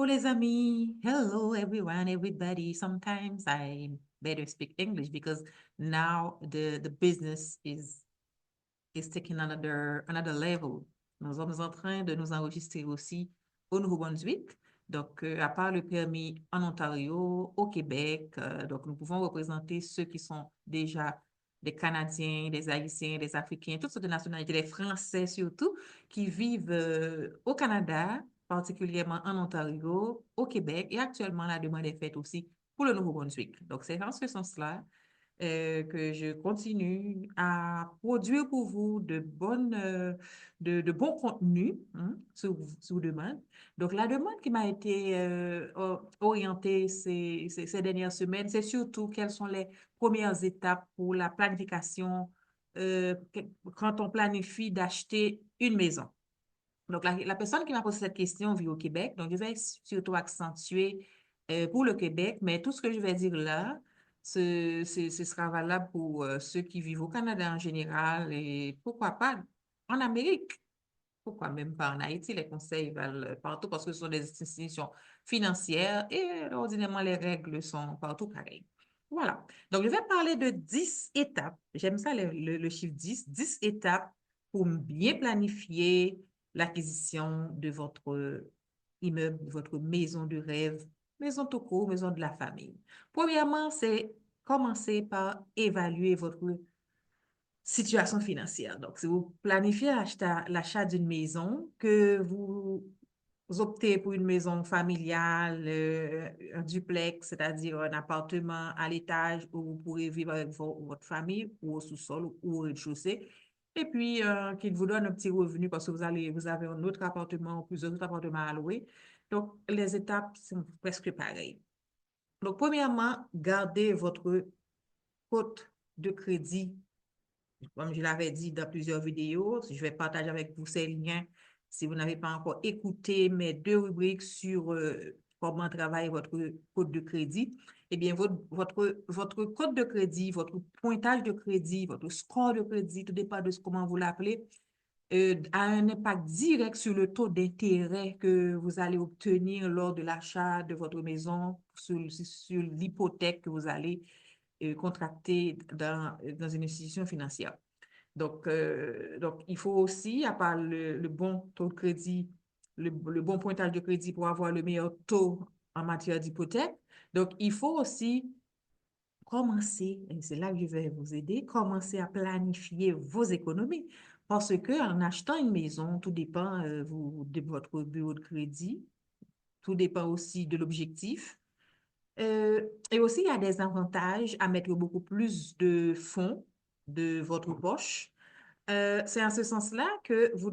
les amis. Hello, everyone, everybody. Sometimes I better speak English because now the business is taking another level. Nous sommes en train de nous enregistrer aussi au Nouveau-Brunswick. Donc, à part le permis en Ontario, au Québec, donc nous pouvons représenter ceux qui sont déjà des Canadiens, des Haïtiens, des Africains, toutes sortes de nationalités, les Français surtout, qui vivent au Canada, particulièrement en Ontario, au Québec, et actuellement la demande est faite aussi pour le Nouveau-Brunswick. Donc, c'est dans ce sens-là que je continue à produire pour vous de bons contenus sur demande. Donc, la demande qui m'a été orientée ces dernières semaines, c'est surtout quelles sont les premières étapes pour la planification quand on planifie d'acheter une maison. Donc, la personne qui m'a posé cette question vit au Québec, donc je vais surtout accentuer pour le Québec, mais tout ce que je vais dire là, ce sera valable pour ceux qui vivent au Canada en général et pourquoi pas en Amérique. Pourquoi même pas en Haïti? Les conseils valent partout parce que ce sont des institutions financières et ordinairement les règles sont partout pareilles. Voilà. Donc, je vais parler de 10 étapes. J'aime ça le chiffre 10 étapes pour bien planifier l'acquisition de votre immeuble, de votre maison de rêve, maison tout court, maison de la famille. Premièrement, c'est commencer par évaluer votre situation financière. Donc, si vous planifiez l'achat d'une maison, que vous optez pour une maison familiale, un duplex, c'est-à-dire un appartement à l'étage où vous pourrez vivre avec votre famille ou au sous-sol ou au rez-de-chaussée, et puis qu'il vous donne un petit revenu parce que vous avez un autre appartement ou plusieurs autres appartements à louer. Donc, les étapes sont presque pareilles. Donc, premièrement, gardez votre cote de crédit comme je l'avais dit dans plusieurs vidéos. Je vais partager avec vous ces liens si vous n'avez pas encore écouté mes deux rubriques sur comment travailler votre code de crédit. Eh bien, votre code de crédit, votre pointage de crédit, votre score de crédit, tout dépend de comment vous l'appelez, a un impact direct sur le taux d'intérêt que vous allez obtenir lors de l'achat de votre maison, sur l'hypothèque que vous allez contracter dans une institution financière. Donc, il faut aussi, à part le bon taux de crédit, le bon pointage de crédit pour avoir le meilleur taux en matière d'hypothèque, donc il faut aussi commencer, et c'est là que je vais vous aider, commencer à planifier vos économies. Parce que en achetant une maison, tout dépend de votre bureau de crédit, tout dépend aussi de l'objectif. Et aussi, il y a des avantages à mettre beaucoup plus de fonds de votre poche. C'est en ce sens-là que vous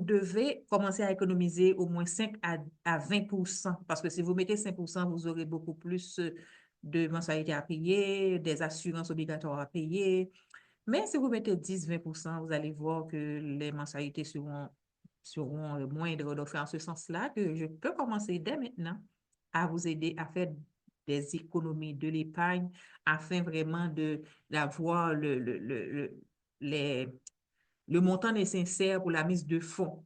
devez commencer à économiser au moins 5 à 20%, parce que si vous mettez 5%, vous aurez beaucoup plus de mensualités à payer, des assurances obligatoires à payer. Mais si vous mettez 10-20%, vous allez voir que les mensualités seront moindres. Donc, c'est en ce sens-là que je peux commencer dès maintenant à vous aider à faire des économies, de l'épargne, afin vraiment d'avoir les le montant nécessaire pour la mise de fonds.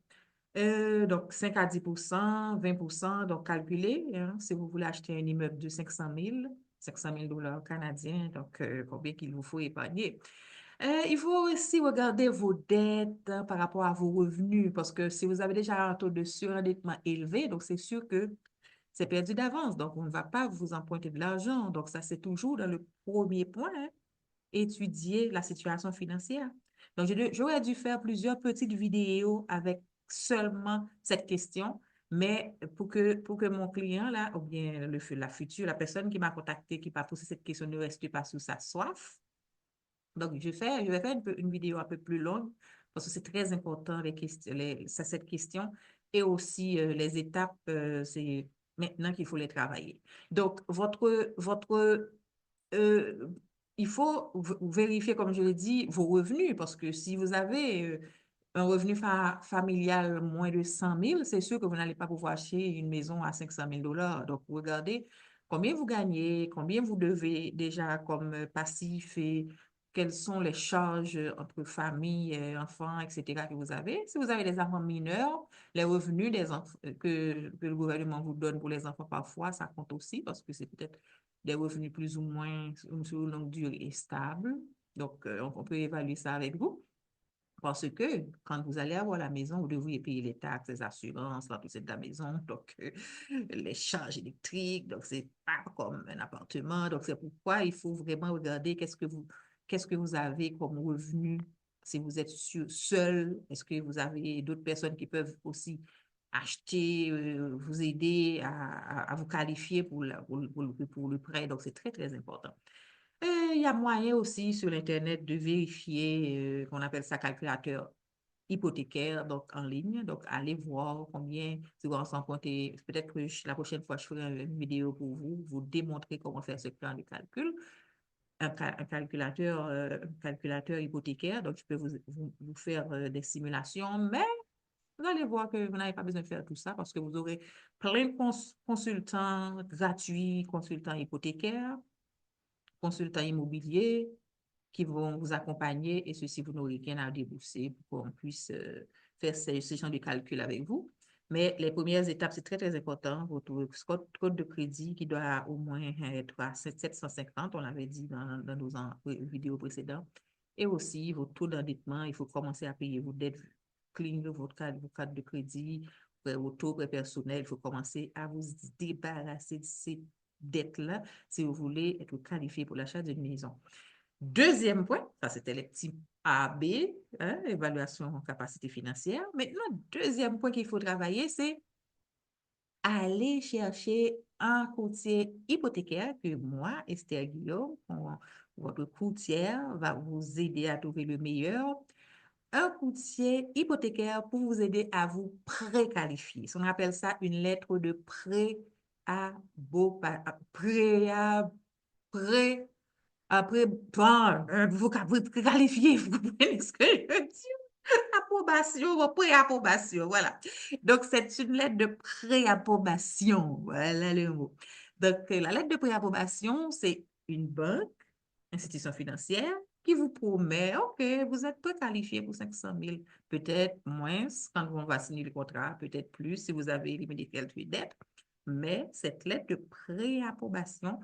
Donc, 5 à 10%, 20%, donc calculez, hein, si vous voulez acheter un immeuble de 500 000 dollars canadiens, donc combien qu'il vous faut épargner. Il faut aussi regarder vos dettes hein, par rapport à vos revenus, parce que si vous avez déjà un taux de surendettement élevé, donc c'est sûr que c'est perdu d'avance, donc on ne va pas vous emprunter de l'argent. Donc, ça, c'est toujours dans le premier point, hein, étudier la situation financière. Donc, j'aurais dû faire plusieurs petites vidéos avec seulement cette question, mais pour que mon client, là, ou bien la personne qui m'a contacté, qui m'a posé cette question, ne reste pas sous sa soif. Donc, je vais faire une vidéo un peu plus longue parce que c'est très important, cette question, et aussi les étapes, c'est maintenant qu'il faut les travailler. Donc, euh, il faut vérifier, comme je l'ai dit, vos revenus, parce que si vous avez un revenu familial moins de 100 000, c'est sûr que vous n'allez pas pouvoir acheter une maison à 500 000 dollars. Donc, regardez combien vous gagnez, combien vous devez déjà comme passif et quelles sont les charges entre famille, enfants, etc. que vous avez. Si vous avez des enfants mineurs, les revenus des enfants que le gouvernement vous donne pour les enfants parfois, ça compte aussi parce que c'est peut-être des revenus plus ou moins sur une longue durée et stables. Donc, on peut évaluer ça avec vous. Parce que quand vous allez avoir la maison, vous devriez payer les taxes, les assurances, l'entretien de la maison, donc les charges électriques, donc c'est pas comme un appartement. Donc c'est pourquoi il faut vraiment regarder qu'est-ce que vous avez comme revenu si vous êtes seul, est-ce que vous avez d'autres personnes qui peuvent aussi acheter, vous aider à vous qualifier pour le prêt. Donc c'est très, très important. Il y a moyen aussi sur l'Internet de vérifier, qu'on appelle ça calculateur hypothécaire, donc en ligne. Donc, allez voir combien, si vous en comptez, peut-être que la prochaine fois, je ferai une vidéo pour vous, vous démontrer comment faire ce plan de calcul. Un calculateur hypothécaire, donc je peux vous faire des simulations, mais vous allez voir que vous n'avez pas besoin de faire tout ça parce que vous aurez plein de consultants gratuits, consultants hypothécaires, consultants immobiliers qui vont vous accompagner et ceci, vous n'aurez rien à débourser pour qu'on puisse faire ce genre de calcul avec vous. Mais les premières étapes, c'est très, très important. Votre code de crédit qui doit au moins être à 750, on l'avait dit dans nos vidéos précédentes. Et aussi, votre taux d'endettement, il faut commencer à payer vos dettes clean, vos cartes de crédit, vos taux personnels. Il faut commencer à vous débarrasser de ces dettes-là si vous voulez être qualifié pour l'achat d'une maison. Deuxième point, ça c'était les petits A, B, hein, évaluation en capacité financière. Maintenant, deuxième point qu'il faut travailler, c'est aller chercher un courtier hypothécaire que moi, Esther Guillaume, votre courtière, va vous aider à trouver le meilleur. Un courtier hypothécaire pour vous aider à vous préqualifier. On appelle ça une lettre de pré à beau, pré à pré après, bon, vous qualifiez, vous comprenez ce que je veux dire? Approbation, pré-approbation, voilà. Donc, c'est une lettre de pré-approbation, voilà le mot. Donc, la lettre de pré-approbation, c'est une banque, institution financière, qui vous promet, OK, vous êtes préqualifié pour 500 000, peut-être moins quand on va signer le contrat, peut-être plus si vous avez éliminé quelques dettes, mais cette lettre de pré-approbation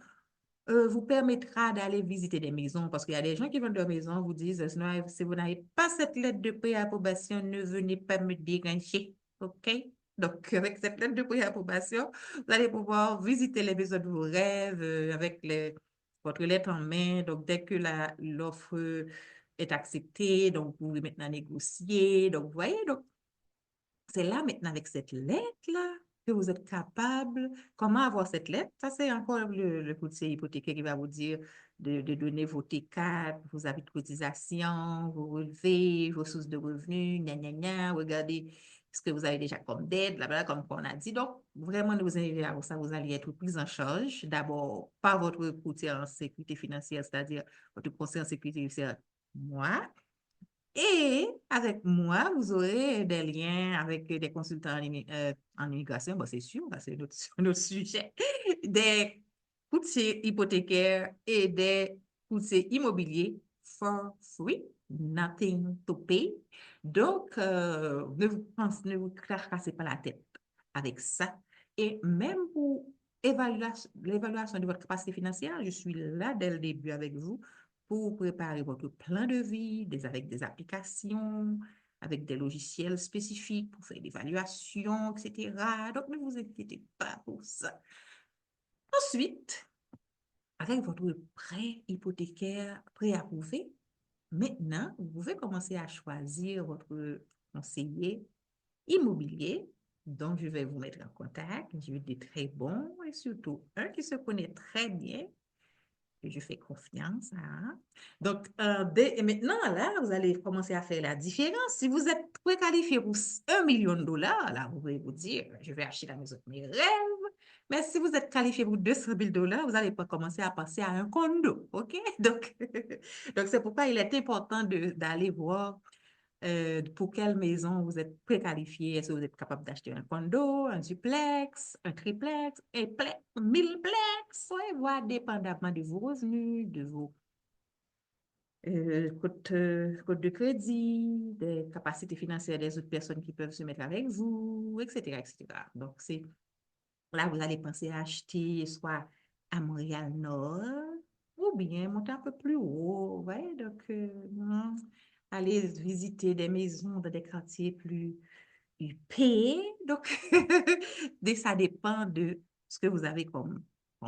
vous permettra d'aller visiter des maisons parce qu'il y a des gens qui vendent leur maison, vous disent, sinon, si vous n'avez pas cette lettre de pré-approbation, ne venez pas me déranger. OK? Donc, avec cette lettre de pré-approbation, vous allez pouvoir visiter les maisons de vos rêves avec votre lettre en main. Donc, dès que l'offre est acceptée, donc vous pouvez maintenant négocier. Donc, vous voyez, donc, c'est là maintenant avec cette lettre-là que vous êtes capable. Comment avoir cette lettre? Ça, c'est encore le courtier hypothécaire qui va vous dire de donner vos T4, vos avis de cotisation, vos relevés, vos sources de revenus, gna, gna, gna, regardez ce que vous avez déjà comme dette, blablabla, comme on a dit. Donc, vraiment, ne vous inquiétez pas pour ça, vous allez être pris en charge. D'abord, par votre courtier en sécurité financière, c'est-à-dire votre conseiller en sécurité financière, moi. Et avec moi, vous aurez des liens avec des consultants en immigration, bon, c'est sûr, c'est notre sujet, des courtiers hypothécaires et des courtiers immobiliers for free, nothing to pay. Donc, ne vous cassez pas la tête avec ça. Et même pour l'évaluation de votre capacité financière, je suis là dès le début avec vous pour préparer votre plan de vie avec des applications, avec des logiciels spécifiques pour faire l'évaluation, etc. Donc, ne vous inquiétez pas pour ça. Ensuite, avec votre prêt hypothécaire préapprouvé, maintenant, vous pouvez commencer à choisir votre conseiller immobilier dont je vais vous mettre en contact. Je veux des très bons et surtout un qui se connaît très bien que je fais confiance à. Donc, et maintenant, là, vous allez commencer à faire la différence. Si vous êtes préqualifié pour 1 million de dollars, là, vous pouvez vous dire, je vais acheter la maison de mes rêves. Mais si vous êtes qualifié pour 200 000 dollars, vous allez pas commencer à penser à un condo. OK? Donc, donc c'est pourquoi il est important d'aller voir pour quelle maison vous êtes préqualifié. Est-ce que vous êtes capable d'acheter un condo, un duplex, un triplex, un millplex, ouais, voilà, dépendamment de vos revenus, de vos code de crédit, des capacités financières des autres personnes qui peuvent se mettre avec vous, etc., etc. Donc, c'est là, vous allez penser à acheter soit à Montréal-Nord ou bien monter un peu plus haut. Ouais, donc, aller visiter des maisons dans des quartiers plus huppés. Donc, ça dépend de ce que vous avez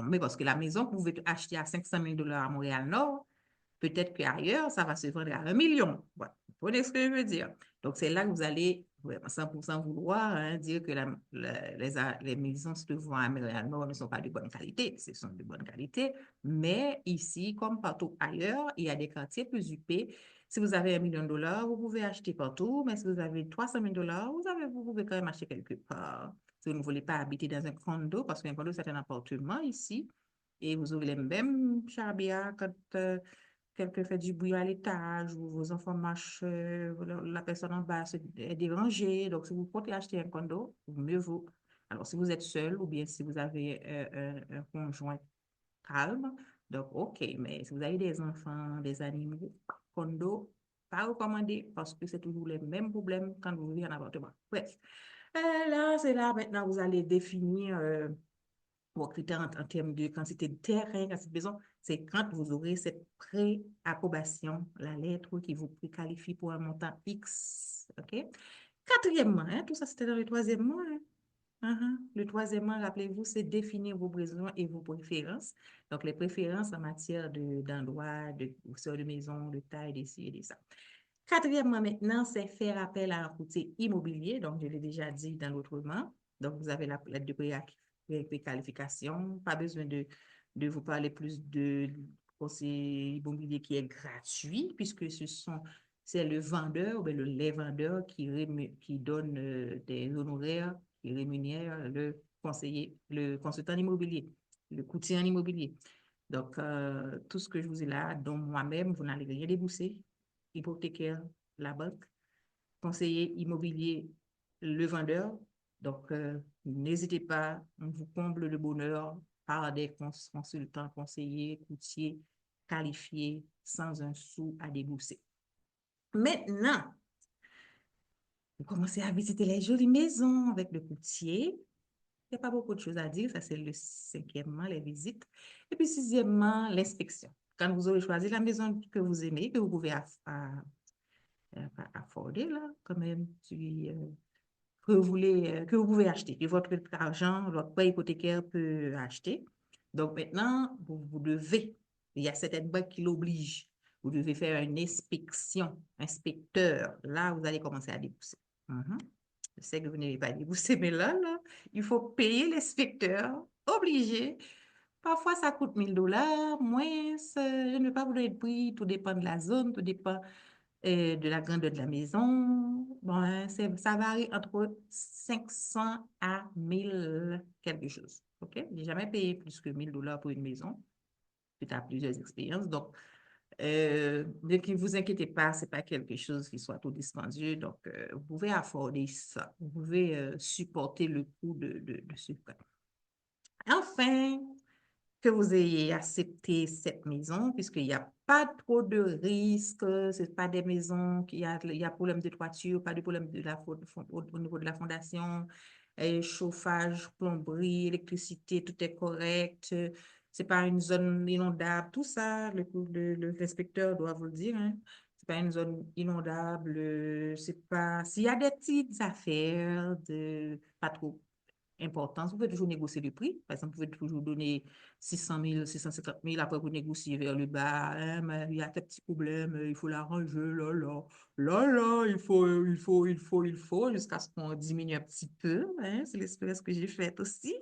mais parce que la maison que vous pouvez acheter à 500 000 $ à Montréal-Nord, peut-être qu'ailleurs, ça va se vendre à 1 million. Voilà. Vous comprenez ce que je veux dire? Donc, c'est là que vous allez vraiment 100% vouloir dire que les maisons que vous à Montréal-Nord ne sont pas de bonne qualité. Ce sont de bonne qualité. Mais ici, comme partout ailleurs, il y a des quartiers plus huppés. Si vous avez 1 million de $, vous pouvez acheter partout. Mais si vous avez 300 000 $, vous pouvez quand même acheter quelque part. Si vous ne voulez pas habiter dans un condo, parce qu'un condo, c'est un appartement ici. Et vous aurez les mêmes charbias quand quelqu'un fait du bruit à l'étage ou vos enfants marchent, la personne en bas est dérangée. Donc, si vous comptez acheter un condo, mieux vaut. Alors, si vous êtes seul ou bien si vous avez un conjoint calme, donc, OK. Mais si vous avez des enfants, des animaux, condo, pas recommandé parce que c'est toujours les mêmes problèmes quand vous vivez en appartement. Bref. Là, c'est là, maintenant, vous allez définir vos critères en termes de quantité de terrain, quantité de maison, c'est quand vous aurez cette pré-approbation, la lettre qui vous préqualifie pour un montant X. OK? Quatrièmement, tout ça, c'était dans le troisième mois. Le troisièmement, rappelez-vous, c'est définir vos besoins et vos préférences. Donc, les préférences en matière d'endroit, de hauteur de maison, de taille, d'ici et de ça. Quatrièmement, maintenant, c'est faire appel à un courtier immobilier. Donc, je l'ai déjà dit dans l'autrement. Donc, vous avez la lettre de préqualification. Pas besoin de vous parler plus de conseiller immobilier qui est gratuit, puisque c'est le vendeur ou bien les vendeurs qui donne des honoraires, qui rémunèrent le consultant immobilier, le courtier en immobilier. Donc, tout ce que je vous ai là, dont moi-même, vous n'allez rien débourser. Hypothécaire, la banque, conseiller immobilier, le vendeur. Donc, n'hésitez pas, on vous comble le bonheur par des consultants, conseillers, courtiers qualifiés sans un sou à débourser. Maintenant, vous commencez à visiter les jolies maisons avec le courtier. Il n'y a pas beaucoup de choses à dire. Ça, c'est le cinquièmement, les visites. Et puis, sixièmement, l'inspection. Quand vous aurez choisi la maison que vous aimez, que vous pouvez afforder, là, quand même, que vous pouvez acheter, que votre argent, votre prêt hypothécaire peut acheter. Donc, maintenant, vous devez, il y a certaines banques qui l'obligent, vous devez faire une inspection, inspecteur. Là, vous allez commencer à débourser. Je sais que vous n'avez pas déboursé, mais là, il faut payer l'inspecteur, obligé. Parfois, ça coûte 1 000 $, moins, je ne vais pas vous donner de prix, tout dépend de la zone, tout dépend de la grandeur de la maison. Bon, hein, ça varie entre 500 à 1000 quelque chose. OK? J'ai jamais payé plus que 1 000 $ pour une maison. Tu as plusieurs expériences. Donc, ne vous inquiétez pas, c'est pas quelque chose qui soit trop dispendieux. Donc, vous pouvez afforder ça. Vous pouvez supporter le coût de ce prêt. Enfin, que vous ayez accepté cette maison, puisqu'il n'y a pas trop de risques, ce pas des maisons il y a problème de toiture, pas de problème au niveau de la fondation, chauffage, plomberie, électricité, tout est correct, c'est pas une zone inondable, tout ça, l'inspecteur doit vous le dire, hein. C'est pas une zone inondable, c'est pas, s'il y a des petites affaires pas trop importance. Vous pouvez toujours négocier le prix. Par exemple, vous pouvez toujours donner 600 000, 650 000. Après, vous négociez vers le bas. Hein, mais il y a des petits problèmes, il faut l'arranger. Là, là, là, là, il faut, jusqu'à ce qu'on diminue un petit peu. Hein, c'est l'expérience que j'ai faite aussi.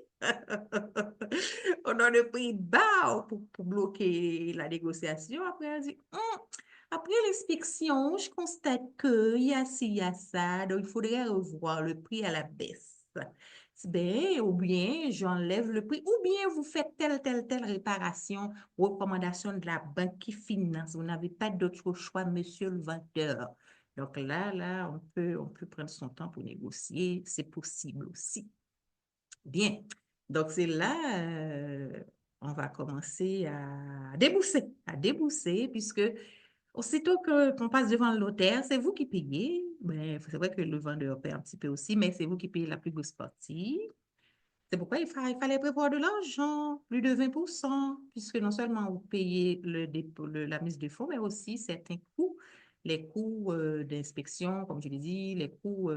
On a le prix bas pour bloquer la négociation. Après, on dit, après l'inspection, je constate qu'il y a ci, il y a ça. Donc, il faudrait revoir le prix à la baisse. Ben, ou bien j'enlève le prix, ou bien vous faites telle réparation, recommandation de la banque qui finance. Vous n'avez pas d'autre choix, monsieur le vendeur. Donc là, on peut prendre son temps pour négocier. C'est possible aussi. Bien. Donc, c'est là, on va commencer à débourser, puisque Aussitôt qu'on passe devant le notaire, c'est vous qui payez. Ben, c'est vrai que le vendeur paie un petit peu aussi, mais c'est vous qui payez la plus grosse partie. C'est pourquoi il fallait prévoir de l'argent, plus de 20%, puisque non seulement vous payez le dépôt, la mise de fonds, mais aussi certains coûts, les coûts d'inspection, comme je l'ai dit, les coûts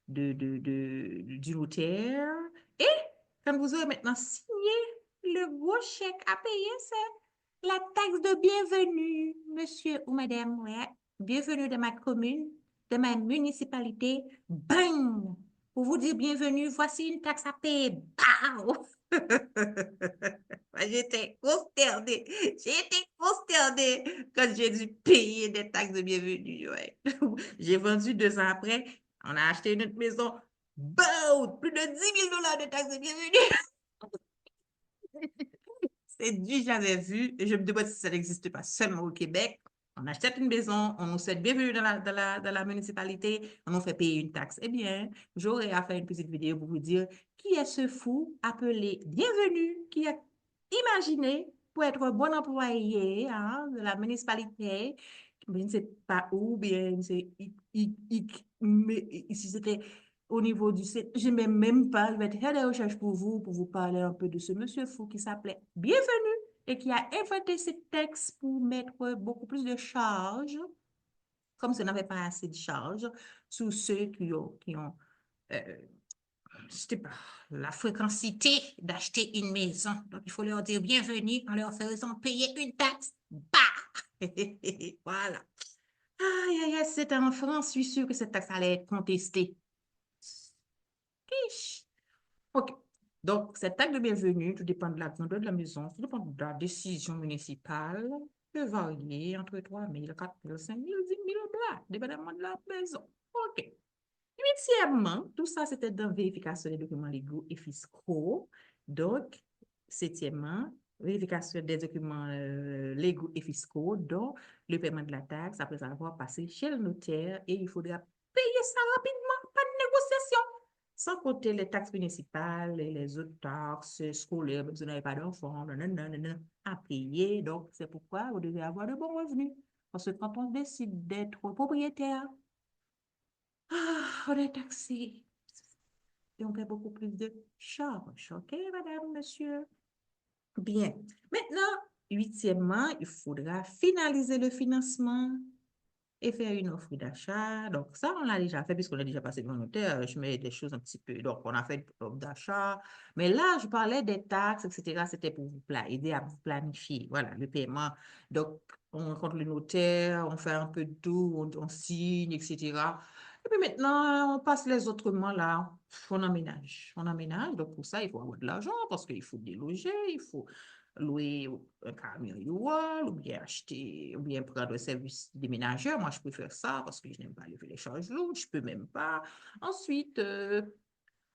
du notaire. Et quand vous aurez maintenant signé le gros chèque à payer, c'est la taxe de bienvenue, monsieur ou madame. Ouais. Bienvenue dans ma commune, dans ma municipalité. Bang! Pour vous dire bienvenue, voici une taxe à payer. Pow! J'étais consternée. J'ai été consternée quand j'ai dû payer des taxes de bienvenue. Ouais. J'ai vendu 2 ans après. On a acheté une autre maison. Bow! Plus de 10 000 $ de taxes de bienvenue. C'est du jamais vu. Et je me demande si ça n'existe pas seulement au Québec. On achète une maison, on nous souhaite bienvenue dans la municipalité, on nous fait payer une taxe. Eh bien, j'aurais à faire une petite vidéo pour vous dire qui est ce fou appelé bienvenue, qui a imaginé pour être un bon employé hein, de la municipalité, je ne sais pas où, bien, mais si c'était au niveau du site, je ne même pas, je vais faire des recherches pour vous parler un peu de ce monsieur fou qui s'appelait Bienvenue et qui a inventé ce texte pour mettre beaucoup plus de charges, comme si on n'avait pas assez de charges, sur ceux qui ont euh, je sais pas, la fréquencité d'acheter une maison. Donc, il faut leur dire bienvenue en leur faisant payer une taxe. Bah! Voilà. Aïe, aïe, aïe, c'est en France, je suis sûre que cette taxe allait être contestée. Chiche. OK. Donc, cette taxe de bienvenue, tout dépend de la grandeur de la maison, tout dépend de la décision municipale, peut varier entre 3 000, 4 000, 5 000, 10 000 $, dépendamment de la maison. OK. Huitièmement, tout ça, c'était dans vérification des documents légaux et fiscaux. Donc, septièmement, vérification des documents légaux et fiscaux, dont le paiement de la taxe après avoir passé chez le notaire et il faudra payer ça rapidement, pas de négociation. Sans compter les taxes municipales et les autres taxes scolaires, même si vous n'avez pas d'enfants, à payer. Donc, c'est pourquoi vous devez avoir de bons revenus. Parce que quand on décide d'être propriétaire, on est taxé. Et on paie beaucoup plus de charges. OK, madame, monsieur? Bien. Maintenant, huitièmement, il faudra finaliser le financement et faire une offre d'achat. Donc, ça, on l'a déjà fait puisqu'on a déjà passé devant le notaire. Je mets des choses un petit peu. Donc, on a fait une offre d'achat. Mais là, je parlais des taxes, etc. C'était pour vous aider à vous planifier. Voilà, le paiement. Donc, on rencontre le notaire, on fait un peu de tout, on signe, etc. Et puis maintenant, on passe les autres mois là. On emménage. On emménage. Donc, pour ça, il faut avoir de l'argent parce qu'il faut déloger, il faut louer un camion ou bien acheter, ou bien prendre un service déménageur. Moi, je préfère ça parce que je n'aime pas lever les charges lourdes, je peux même pas. Ensuite,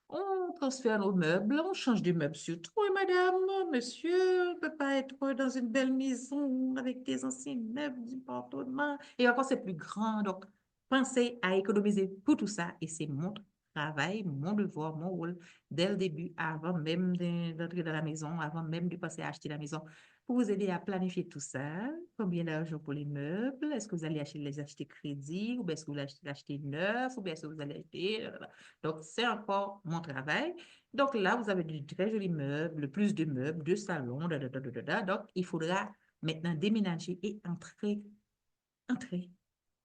on transfère nos meubles, on change de meubles surtout. Et madame, monsieur, on ne peut pas être dans une belle maison avec des anciens meubles n'importe main. Et encore, c'est plus grand. Donc, pensez à économiser pour tout ça. Et c'est mon travail, mon devoir, mon rôle dès le début, avant même d'entrer dans la maison, avant même de passer à acheter la maison, pour vous aider à planifier tout ça. Combien d'argent pour les meubles? Est-ce que vous allez les acheter crédit? Ou bien est-ce que vous allez acheter neuf? Ou bien est-ce que vous allez acheter... Donc, c'est encore mon travail. Donc, là, vous avez de très jolis meubles, plus de meubles, de salons, Donc, il faudra maintenant déménager et entrer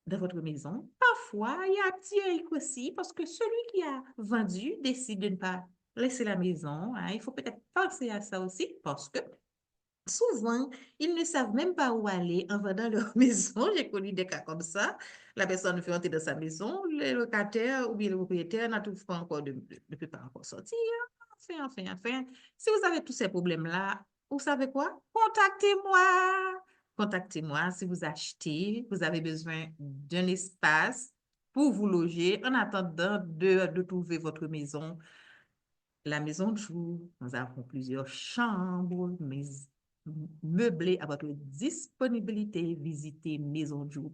dans votre maison. Parfois, il y a un petit hic aussi parce que celui qui a vendu décide de ne pas laisser la maison. Hein. Il faut peut-être penser à ça aussi parce que souvent, ils ne savent même pas où aller en vendant leur maison. J'ai connu des cas comme ça. La personne fait entrer dans sa maison, le locataire ou bien le propriétaire n'a toujours pas encore ne peut pas encore sortir. Enfin. Si vous avez tous ces problèmes-là, vous savez quoi? Contactez-moi. Contactez-moi si vous achetez, vous avez besoin d'un espace pour vous loger en attendant de trouver votre maison. La maison de jour, nous avons plusieurs chambres, mais meublées à votre disponibilité. Visitez maisonjour.com